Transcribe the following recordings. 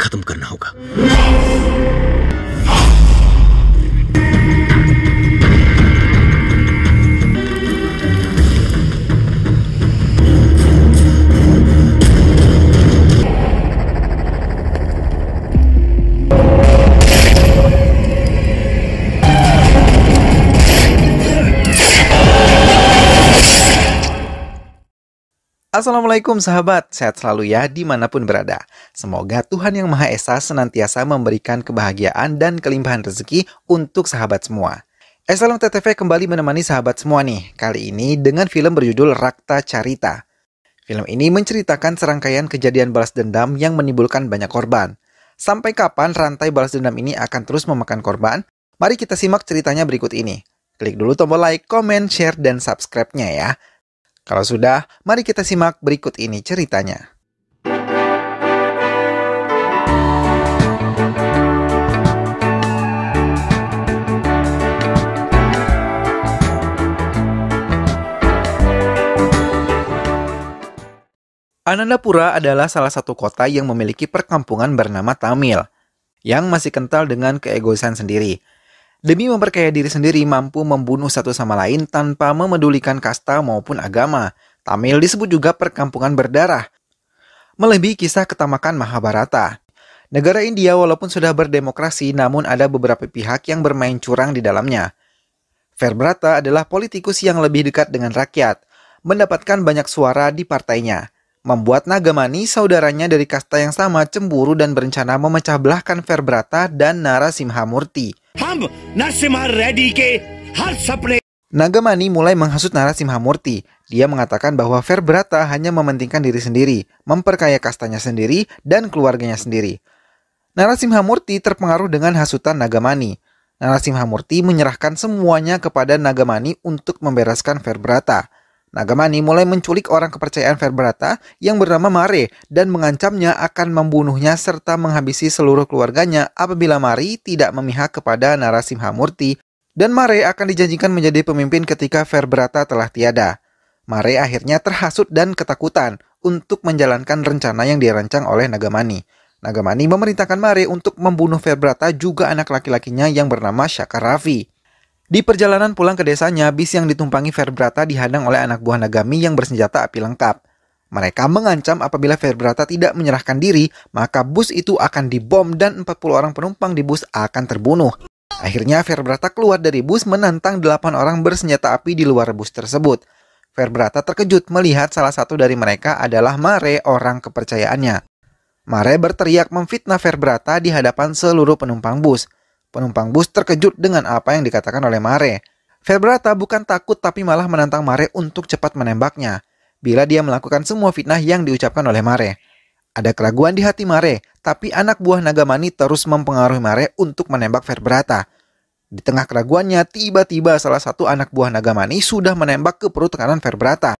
खत्म करना होगा। Assalamualaikum sahabat, sehat selalu ya dimanapun berada. Semoga Tuhan Yang Maha Esa senantiasa memberikan kebahagiaan dan kelimpahan rezeki untuk sahabat semua. Salam TTV kembali menemani sahabat semua nih, kali ini dengan film berjudul Rakta Carita. Film ini menceritakan serangkaian kejadian balas dendam yang menimbulkan banyak korban. Sampai kapan rantai balas dendam ini akan terus memakan korban? Mari kita simak ceritanya berikut ini. Klik dulu tombol like, comment, share, dan subscribe-nya ya. Kalau sudah, mari kita simak berikut ini ceritanya. Anandapura adalah salah satu kota yang memiliki perkampungan bernama Tamil, yang masih kental dengan keegoisan sendiri. Demi memperkaya diri sendiri mampu membunuh satu sama lain tanpa memedulikan kasta maupun agama. Tamil disebut juga perkampungan berdarah. Melebihi kisah ketamakan Mahabharata. Negara India walaupun sudah berdemokrasi namun ada beberapa pihak yang bermain curang di dalamnya. Verbrata adalah politikus yang lebih dekat dengan rakyat, mendapatkan banyak suara di partainya. Membuat Nagamani, saudaranya dari kasta yang sama, cemburu dan berencana memecah belahkan Verbrata dan Narasimhamurti. Nagamani mulai menghasut Narasimhamurti. Dia mengatakan bahwa Verbrata hanya mementingkan diri sendiri, memperkaya kastanya sendiri dan keluarganya sendiri. Narasimhamurti terpengaruh dengan hasutan Nagamani. Narasimhamurti menyerahkan semuanya kepada Nagamani untuk membereskan Verbrata. Nagamani mulai menculik orang kepercayaan Verbrata yang bernama Mare dan mengancamnya akan membunuhnya serta menghabisi seluruh keluarganya apabila Mare tidak memihak kepada Narasimhamurti dan Mare akan dijanjikan menjadi pemimpin ketika Verbrata telah tiada. Mare akhirnya terhasut dan ketakutan untuk menjalankan rencana yang dirancang oleh Nagamani. Nagamani memerintahkan Mare untuk membunuh Verbrata juga anak laki-lakinya yang bernama Shakaravi. Di perjalanan pulang ke desanya, bis yang ditumpangi Verbrata dihadang oleh anak buah Nagami yang bersenjata api lengkap. Mereka mengancam apabila Verbrata tidak menyerahkan diri, maka bus itu akan dibom dan 40 orang penumpang di bus akan terbunuh. Akhirnya Verbrata keluar dari bus menantang 8 orang bersenjata api di luar bus tersebut. Verbrata terkejut melihat salah satu dari mereka adalah Mare, orang kepercayaannya. Mare berteriak memfitnah Verbrata di hadapan seluruh penumpang bus. Penumpang bus terkejut dengan apa yang dikatakan oleh Mare. Verbrata bukan takut tapi malah menantang Mare untuk cepat menembaknya bila dia melakukan semua fitnah yang diucapkan oleh Mare. Ada keraguan di hati Mare, tapi anak buah Nagamani terus mempengaruhi Mare untuk menembak Verbrata. Di tengah keraguannya, tiba-tiba salah satu anak buah Nagamani sudah menembak ke perut kanan Verbrata.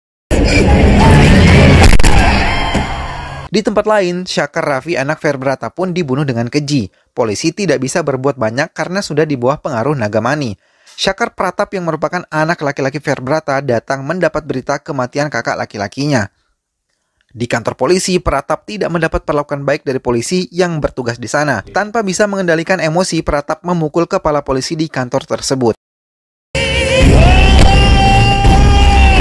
Di tempat lain, Shakaravi anak Verbrata pun dibunuh dengan keji. Polisi tidak bisa berbuat banyak karena sudah di bawah pengaruh Nagamani. Shakar Pratap yang merupakan anak laki-laki Verbrata datang mendapat berita kematian kakak laki-lakinya. Di kantor polisi, Pratap tidak mendapat perlakuan baik dari polisi yang bertugas di sana. Tanpa bisa mengendalikan emosi, Pratap memukul kepala polisi di kantor tersebut.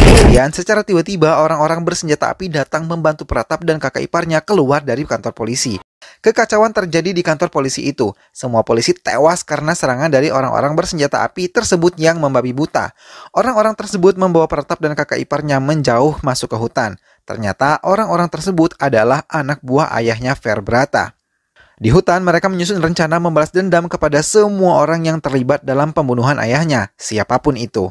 Kemudian secara tiba-tiba orang-orang bersenjata api datang membantu Pratap dan kakak iparnya keluar dari kantor polisi. Kekacauan terjadi di kantor polisi itu. Semua polisi tewas karena serangan dari orang-orang bersenjata api tersebut yang membabi buta. Orang-orang tersebut membawa Pratap dan kakak iparnya menjauh masuk ke hutan. Ternyata orang-orang tersebut adalah anak buah ayahnya Verbrata. Di hutan mereka menyusun rencana membalas dendam kepada semua orang yang terlibat dalam pembunuhan ayahnya, siapapun itu.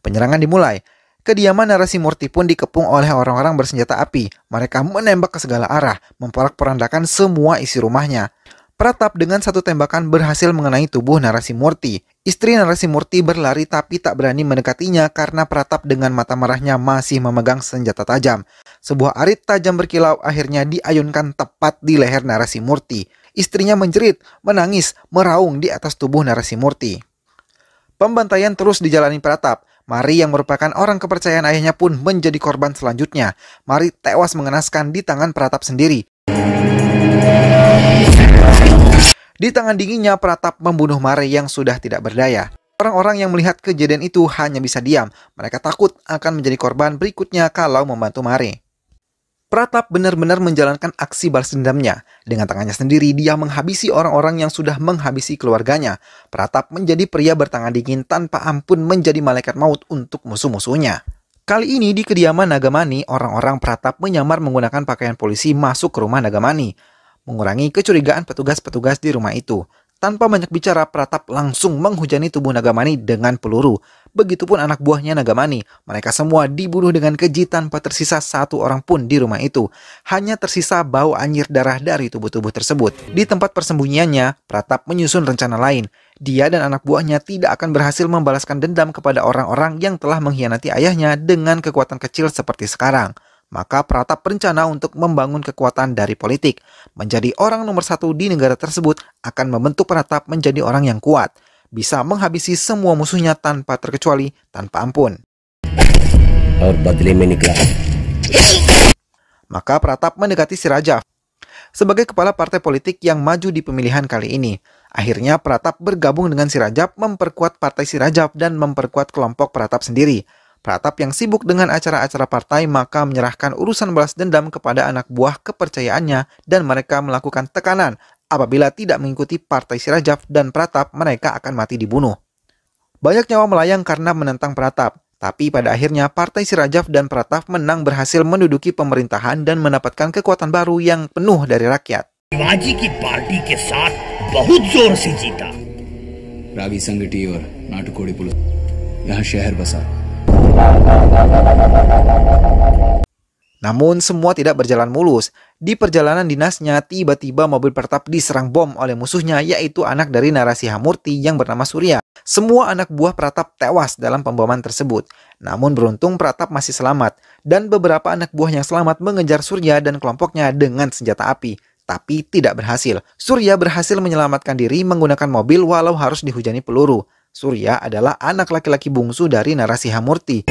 Penyerangan dimulai. Kediaman Narasimurti pun dikepung oleh orang-orang bersenjata api. Mereka menembak ke segala arah, memporak-porandakan semua isi rumahnya. Pratap dengan satu tembakan berhasil mengenai tubuh Narasimurti. Istri Narasimurti berlari tapi tak berani mendekatinya karena Pratap dengan mata merahnya masih memegang senjata tajam. Sebuah arit tajam berkilau akhirnya diayunkan tepat di leher Narasimurti. Istrinya menjerit, menangis, meraung di atas tubuh Narasimurti. Pembantaian terus dijalani Pratap. Mari yang merupakan orang kepercayaan ayahnya pun menjadi korban selanjutnya. Mari tewas mengenaskan di tangan Pratap sendiri. Di tangan dinginnya Pratap membunuh Mari yang sudah tidak berdaya. Orang-orang yang melihat kejadian itu hanya bisa diam. Mereka takut akan menjadi korban berikutnya kalau membantu Mari. Pratap benar-benar menjalankan aksi balas dendamnya. Dengan tangannya sendiri, dia menghabisi orang-orang yang sudah menghabisi keluarganya. Pratap menjadi pria bertangan dingin tanpa ampun, menjadi malaikat maut untuk musuh-musuhnya. Kali ini di kediaman Nagamani, orang-orang Pratap menyamar menggunakan pakaian polisi masuk ke rumah Nagamani, mengurangi kecurigaan petugas-petugas di rumah itu. Tanpa banyak bicara, Pratap langsung menghujani tubuh Nagamani dengan peluru. Begitupun anak buahnya Nagamani. Mereka semua dibunuh dengan keji tanpa tersisa satu orang pun di rumah itu. Hanya tersisa bau anyir darah dari tubuh-tubuh tersebut. Di tempat persembunyiannya, Pratap menyusun rencana lain. Dia dan anak buahnya tidak akan berhasil membalaskan dendam kepada orang-orang yang telah mengkhianati ayahnya dengan kekuatan kecil seperti sekarang. Maka Pratap berencana untuk membangun kekuatan dari politik. Menjadi orang nomor satu di negara tersebut akan membentuk Pratap menjadi orang yang kuat. Bisa menghabisi semua musuhnya tanpa terkecuali, tanpa ampun. Maka Pratap mendekati si Rajaf sebagai kepala partai politik yang maju di pemilihan kali ini. Akhirnya Pratap bergabung dengan si Rajaf, memperkuat partai si Rajaf dan memperkuat kelompok Pratap sendiri. Pratap yang sibuk dengan acara-acara partai maka menyerahkan urusan balas dendam kepada anak buah kepercayaannya dan mereka melakukan tekanan. Apabila tidak mengikuti partai si Rajaf dan Pratap, mereka akan mati dibunuh. Banyak nyawa melayang karena menentang Pratap. Tapi pada akhirnya partai si Rajaf dan Pratap menang, berhasil menduduki pemerintahan dan mendapatkan kekuatan baru yang penuh dari rakyat. Shivaji की पार्टी के साथ बहुत जोर से जीता। रागी संगठी और नाटकोड़ी पुलिस यहाँ शहर बसा। Namun semua tidak berjalan mulus. Di perjalanan dinasnya, tiba-tiba mobil Pratap diserang bom oleh musuhnya, yaitu anak dari Narasiha Murti yang bernama Surya. Semua anak buah Pratap tewas dalam pemboman tersebut. Namun beruntung Pratap masih selamat, dan beberapa anak buah yang selamat mengejar Surya dan kelompoknya dengan senjata api. Tapi tidak berhasil. Surya berhasil menyelamatkan diri menggunakan mobil walau harus dihujani peluru. Surya adalah anak laki-laki bungsu dari Narasiha Murti.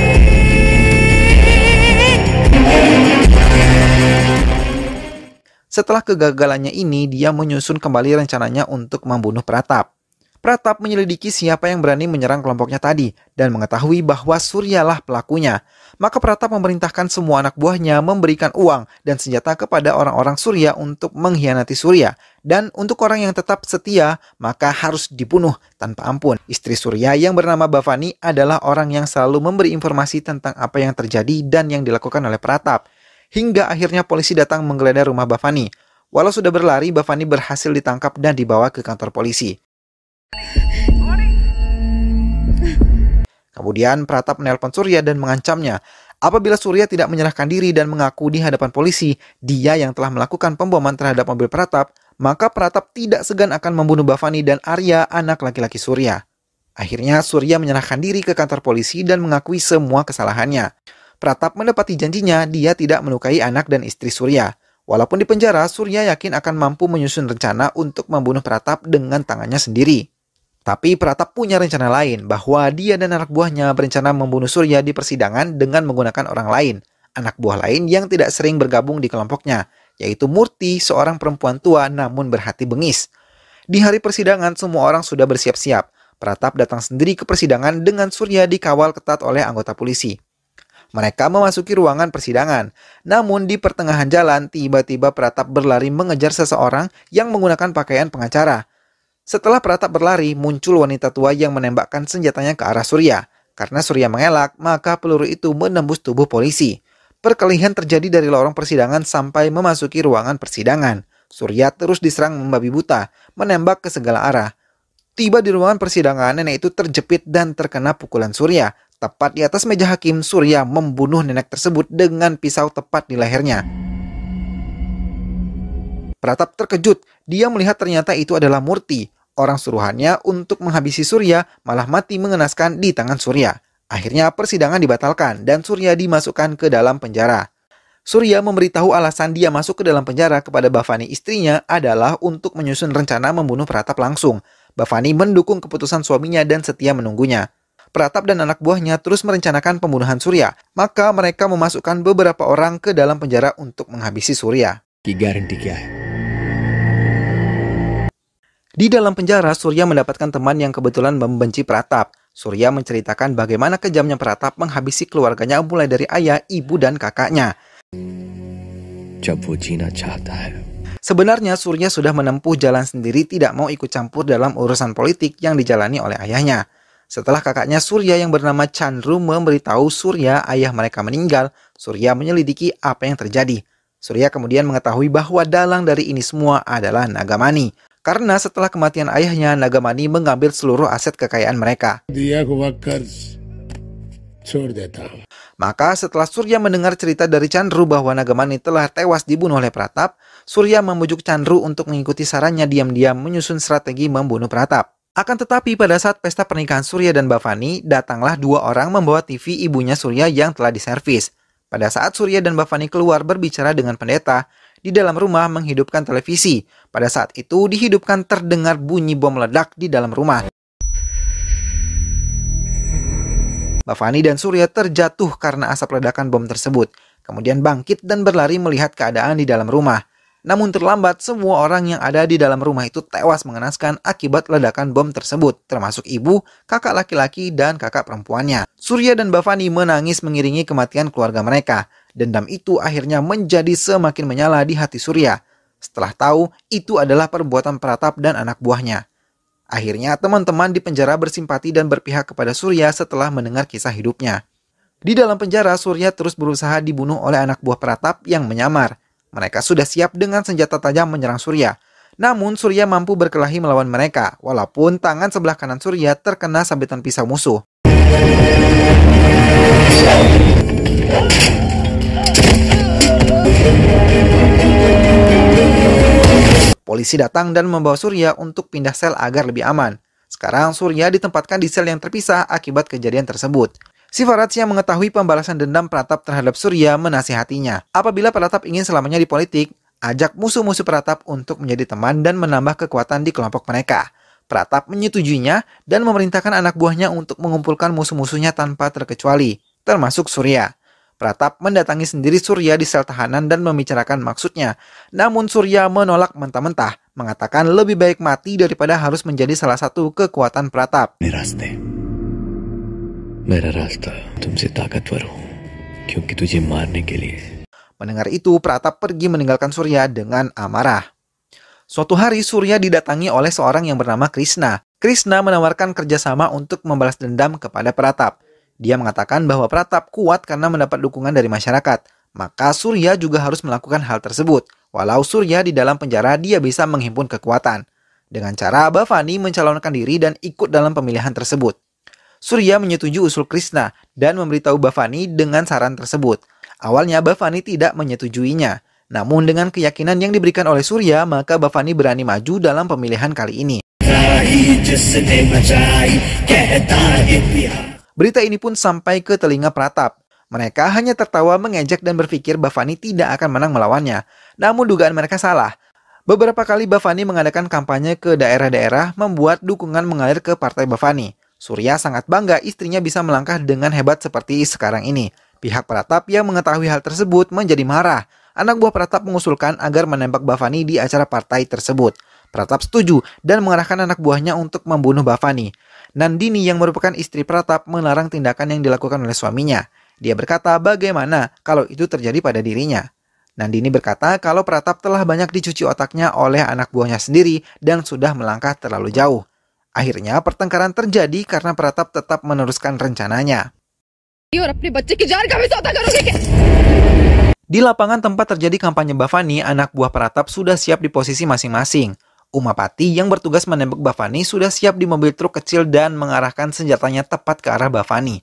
Setelah kegagalannya ini, dia menyusun kembali rencananya untuk membunuh Pratap. Pratap menyelidiki siapa yang berani menyerang kelompoknya tadi dan mengetahui bahwa Suryalah pelakunya. Maka Pratap memerintahkan semua anak buahnya memberikan uang dan senjata kepada orang-orang Surya untuk mengkhianati Surya. Dan untuk orang yang tetap setia, maka harus dibunuh tanpa ampun. Istri Surya yang bernama Bhavani adalah orang yang selalu memberi informasi tentang apa yang terjadi dan yang dilakukan oleh Pratap. Hingga akhirnya polisi datang menggeledah rumah Bhavani. Walau sudah berlari, Bhavani berhasil ditangkap dan dibawa ke kantor polisi. Kemudian Pratap menelpon Surya dan mengancamnya. Apabila Surya tidak menyerahkan diri dan mengaku di hadapan polisi, dia yang telah melakukan pemboman terhadap mobil Pratap, maka Pratap tidak segan akan membunuh Bhavani dan Arya, anak laki-laki Surya. Akhirnya Surya menyerahkan diri ke kantor polisi dan mengakui semua kesalahannya. Pratap mendapati janjinya, dia tidak melukai anak dan istri Surya. Walaupun di penjara, Surya yakin akan mampu menyusun rencana untuk membunuh Pratap dengan tangannya sendiri. Tapi Pratap punya rencana lain, bahwa dia dan anak buahnya berencana membunuh Surya di persidangan dengan menggunakan orang lain, anak buah lain yang tidak sering bergabung di kelompoknya, yaitu Murti, seorang perempuan tua namun berhati bengis. Di hari persidangan, semua orang sudah bersiap-siap. Pratap datang sendiri ke persidangan dengan Surya dikawal ketat oleh anggota polisi. Mereka memasuki ruangan persidangan. Namun di pertengahan jalan, tiba-tiba Pratap berlari mengejar seseorang yang menggunakan pakaian pengacara. Setelah Pratap berlari, muncul wanita tua yang menembakkan senjatanya ke arah Surya. Karena Surya mengelak, maka peluru itu menembus tubuh polisi. Perkelahian terjadi dari lorong persidangan sampai memasuki ruangan persidangan. Surya terus diserang membabi buta, menembak ke segala arah. Tiba di ruangan persidangan, nenek itu terjepit dan terkena pukulan Surya. Tepat di atas meja hakim, Surya membunuh nenek tersebut dengan pisau tepat di lehernya. Pratap terkejut, dia melihat ternyata itu adalah Murti. Orang suruhannya untuk menghabisi Surya malah mati mengenaskan di tangan Surya. Akhirnya persidangan dibatalkan dan Surya dimasukkan ke dalam penjara. Surya memberitahu alasan dia masuk ke dalam penjara kepada Bhavani istrinya adalah untuk menyusun rencana membunuh Pratap langsung. Bhavani mendukung keputusan suaminya dan setia menunggunya. Pratap dan anak buahnya terus merencanakan pembunuhan Surya. Maka mereka memasukkan beberapa orang ke dalam penjara untuk menghabisi Surya. की गारंटी क्या है? Di dalam penjara, Surya mendapatkan teman yang kebetulan membenci Pratap. Surya menceritakan bagaimana kejamnya Pratap menghabisi keluarganya mulai dari ayah, ibu, dan kakaknya. जब वो जीना चाहता है. Sebenarnya Surya sudah menempuh jalan sendiri, tidak mau ikut campur dalam urusan politik yang dijalani oleh ayahnya. Setelah kakaknya Surya yang bernama Chandru memberitahu Surya ayah mereka meninggal, Surya menyelidiki apa yang terjadi. Surya kemudian mengetahui bahwa dalang dari ini semua adalah Nagamani. Karena setelah kematian ayahnya, Nagamani mengambil seluruh aset kekayaan mereka. Maka setelah Surya mendengar cerita dari Chandru bahwa Nagamani telah tewas dibunuh oleh Pratap, Surya membujuk Chandru untuk mengikuti sarannya diam-diam menyusun strategi membunuh Pratap. Akan tetapi pada saat pesta pernikahan Surya dan Bhavani, datanglah dua orang membawa TV ibunya Surya yang telah diservis. Pada saat Surya dan Bhavani keluar berbicara dengan pendeta, di dalam rumah menghidupkan televisi. Pada saat itu dihidupkan terdengar bunyi bom meledak di dalam rumah. Bhavani dan Surya terjatuh karena asap ledakan bom tersebut. Kemudian bangkit dan berlari melihat keadaan di dalam rumah. Namun terlambat, semua orang yang ada di dalam rumah itu tewas mengenaskan akibat ledakan bom tersebut, termasuk ibu, kakak laki-laki, dan kakak perempuannya. Surya dan Bhavani menangis mengiringi kematian keluarga mereka. Dendam itu akhirnya menjadi semakin menyala di hati Surya. Setelah tahu itu adalah perbuatan Pratap dan anak buahnya. Akhirnya teman-teman di penjara bersimpati dan berpihak kepada Surya setelah mendengar kisah hidupnya. Di dalam penjara, Surya terus berusaha dibunuh oleh anak buah Pratap yang menyamar. Mereka sudah siap dengan senjata tajam menyerang Surya. Namun Surya mampu berkelahi melawan mereka, walaupun tangan sebelah kanan Surya terkena sabetan pisau musuh. Polisi datang dan membawa Surya untuk pindah sel agar lebih aman. Sekarang Surya ditempatkan di sel yang terpisah akibat kejadian tersebut. Sivaratsi yang mengetahui pembalasan dendam Pratap terhadap Surya menasihatinya. Apabila Pratap ingin selamanya di politik, ajak musuh-musuh Pratap untuk menjadi teman dan menambah kekuatan di kelompok mereka. Pratap menyetujuinya dan memerintahkan anak buahnya untuk mengumpulkan musuh-musuhnya tanpa terkecuali, termasuk Surya. Pratap mendatangi sendiri Surya di sel tahanan dan membicarakan maksudnya. Namun Surya menolak mentah-mentah, mengatakan lebih baik mati daripada harus menjadi salah satu kekuatan Pratap. मेरा रास्ता तुमसे ताकतवर हूँ क्योंकि तुझे मारने के लिए. Mendengar itu, Pratap pergi meninggalkan Surya dengan amarah. Suatu hari Surya didatangi oleh seorang yang bernama Krishna. Krishna menawarkan kerjasama untuk membalas dendam kepada Pratap. Dia mengatakan bahwa Pratap kuat karena mendapat dukungan dari masyarakat. Maka Surya juga harus melakukan hal tersebut. Walau Surya di dalam penjara, dia bisa menghimpun kekuatan. Dengan cara Bhavani mencalonkan diri dan ikut dalam pemilihan tersebut. Surya menyetujui usul Krishna dan memberitahu Bhavani dengan saran tersebut. Awalnya Bhavani tidak menyetujuinya. Namun dengan keyakinan yang diberikan oleh Surya, maka Bhavani berani maju dalam pemilihan kali ini. Berita ini pun sampai ke telinga Pratap. Mereka hanya tertawa mengejek dan berpikir Bhavani tidak akan menang melawannya. Namun dugaan mereka salah. Beberapa kali Bhavani mengadakan kampanye ke daerah-daerah membuat dukungan mengalir ke partai Bhavani. Surya sangat bangga istrinya bisa melangkah dengan hebat seperti sekarang ini. Pihak Pratap yang mengetahui hal tersebut menjadi marah. Anak buah Pratap mengusulkan agar menembak Bhavani di acara partai tersebut. Pratap setuju dan mengarahkan anak buahnya untuk membunuh Bhavani. Nandini yang merupakan istri Pratap melarang tindakan yang dilakukan oleh suaminya. Dia berkata bagaimana kalau itu terjadi pada dirinya. Nandini berkata kalau Pratap telah banyak dicuci otaknya oleh anak buahnya sendiri dan sudah melangkah terlalu jauh. Akhirnya pertengkaran terjadi karena Pratap tetap meneruskan rencananya. Di lapangan tempat terjadi kampanye Bhavani, anak buah Pratap sudah siap di posisi masing-masing. Umapati yang bertugas menembak Bhavani sudah siap di mobil truk kecil dan mengarahkan senjatanya tepat ke arah Bhavani.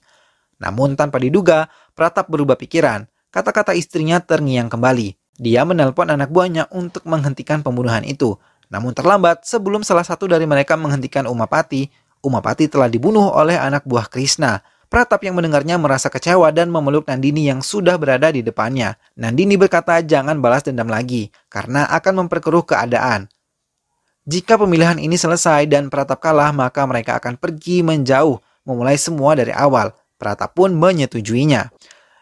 Namun tanpa diduga, Pratap berubah pikiran. Kata-kata istrinya terngiang kembali. Dia menelpon anak buahnya untuk menghentikan pembunuhan itu. Namun terlambat, sebelum salah satu dari mereka menghentikan Umapati, Umapati telah dibunuh oleh anak buah Krishna. Pratap yang mendengarnya merasa kecewa dan memeluk Nandini yang sudah berada di depannya. Nandini berkata jangan balas dendam lagi, karena akan memperkeruh keadaan. Jika pemilihan ini selesai dan Pratap kalah, maka mereka akan pergi menjauh. memulai semua dari awal. Pratap pun menyetujuinya.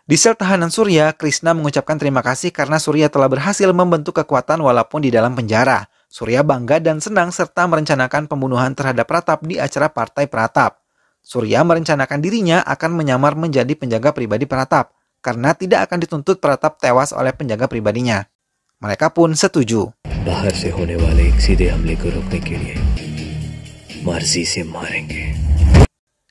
Di sel tahanan Surya, Krishna mengucapkan terima kasih karena Surya telah berhasil membentuk kekuatan walaupun di dalam penjara. Surya bangga dan senang serta merencanakan pembunuhan terhadap Pratap di acara Partai Pratap. Surya merencanakan dirinya akan menyamar menjadi penjaga pribadi Pratap karena tidak akan dituntut Pratap tewas oleh penjaga pribadinya. Mereka pun setuju. बाहर से होने वाले एक सीधे हमले को रोकने के लिए मर्जी से मारेंगे.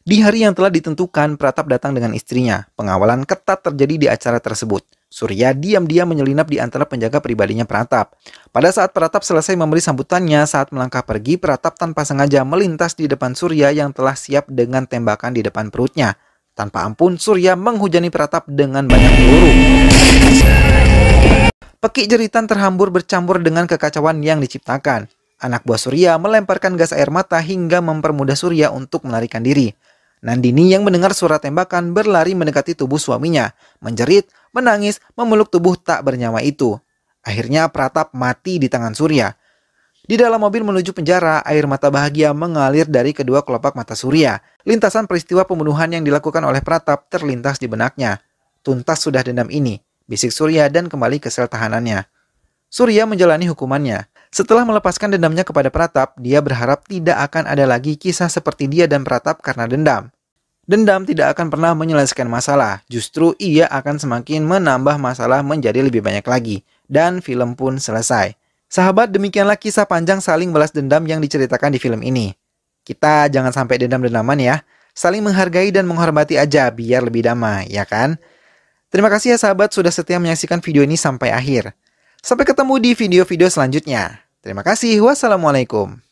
Di hari yang telah ditentukan, Pratap datang dengan istrinya. Pengawalan ketat terjadi di acara tersebut. Surya diam-diam menyelinap di antara penjaga pribadinya Pratap. Pada saat Pratap selesai memberi sambutannya, saat melangkah pergi, Pratap tanpa sengaja melintas di depan Surya yang telah siap dengan tembakan di depan perutnya. Tanpa ampun, Surya menghujani Pratap dengan banyak peluru. Pekik jeritan terhambur bercampur dengan kekacauan yang diciptakan. Anak buah Surya melemparkan gas air mata hingga mempermudah Surya untuk melarikan diri. Nandini yang mendengar suara tembakan berlari mendekati tubuh suaminya, menjerit, menangis, memeluk tubuh tak bernyawa itu. Akhirnya Pratap mati di tangan Surya. Di dalam mobil menuju penjara, air mata bahagia mengalir dari kedua kelopak mata Surya. Lintasan peristiwa pembunuhan yang dilakukan oleh Pratap terlintas di benaknya. Tuntas sudah dendam ini, bisik Surya dan kembali ke sel tahanannya. Surya menjalani hukumannya. Setelah melepaskan dendamnya kepada Pratap, dia berharap tidak akan ada lagi kisah seperti dia dan Pratap karena dendam. Dendam tidak akan pernah menyelesaikan masalah, justru ia akan semakin menambah masalah menjadi lebih banyak lagi. Dan film pun selesai. Sahabat, demikianlah kisah panjang saling balas dendam yang diceritakan di film ini. Kita jangan sampai dendam-dendaman ya, saling menghargai dan menghormati aja biar lebih damai, ya kan? Terima kasih ya sahabat sudah setia menyaksikan video ini sampai akhir. Sampai ketemu di video-video selanjutnya. Terima kasih. Wassalamualaikum.